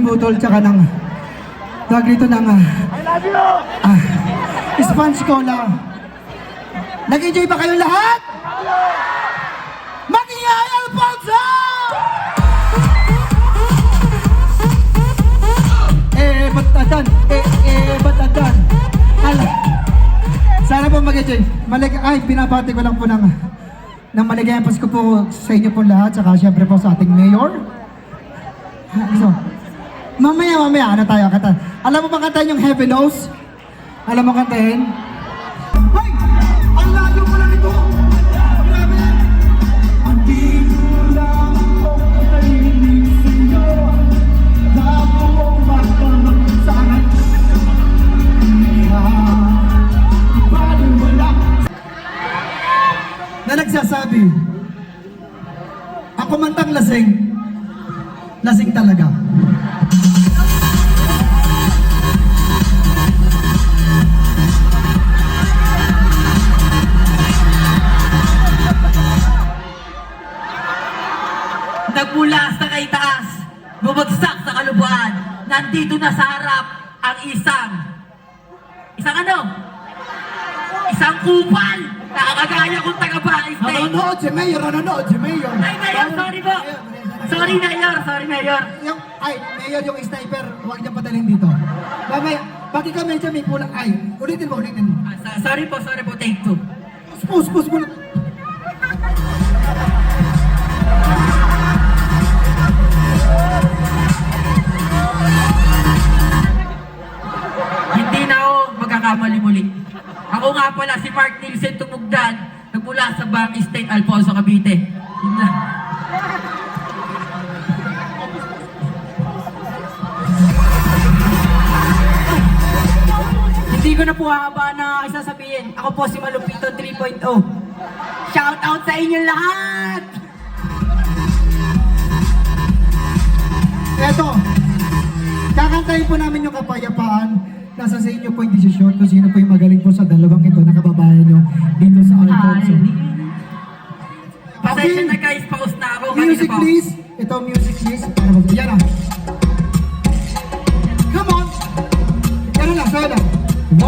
budol tsaka ng tawag dito ng sponge cola. Nag-enjoy ba kayong lahat? Mag-ingay, Alfonso! Ba't adan? Ba't adan? Sana po mag-enjoy. Binabati ko lang po ng maligayang Pasko po sa inyo po lahat, saka syempre po sa ating mayor. So, mamaya, ano tayo kanta? Alam mo ba kantahin yung Heaven Knows? Alam mo kantahin? Hoy! Ang layo mo lang ito! Grabe! Andito lang ako nainig sa'yo. Bago mong makamag sa akin. Baliwala na nagsasabi, ako mantang lasing, lasing talaga. Nagmula sa kay taas, bumagsak sa kalubuan, nandito na sa harap ang isang ano? Isang kupal! Nakakagaya kong taga-Bahay State! Nanonood si Mayor! Ay, Mayor, sorry po! Sorry, Mayor! Mayor yung sniper, huwag niya padalhin dito. Mamaya, pati ka medyo may pulang ulitin mo. Sorry po, take two. Pause mo lang. Hindi na ako magkakamali muli. Ako nga pala si Mark Nielsen Tumugdan, nagmula sa Bahay State, Alfonso, Cavite. Yun lang. Hindi ko na po haba na isasabihin. Ako po si Malupito 3.0. Shout out sa inyo lahat! Eto, kakantayin po namin yung kapayapaan. Nasa sa inyo po yung desisyon kung sino po yung magaling po sa dalawang ito na kababayan nyo dito sa Alfonso. Pasensya na guys, pause na ako. Music please. Ito music please. Yan na. Come on. Yan na, sa'yo na. 1,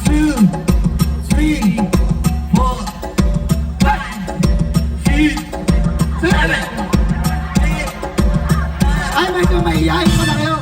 2, 3, 4, 5, 6, 7. Ay, medyo maiyahin ko na kayo.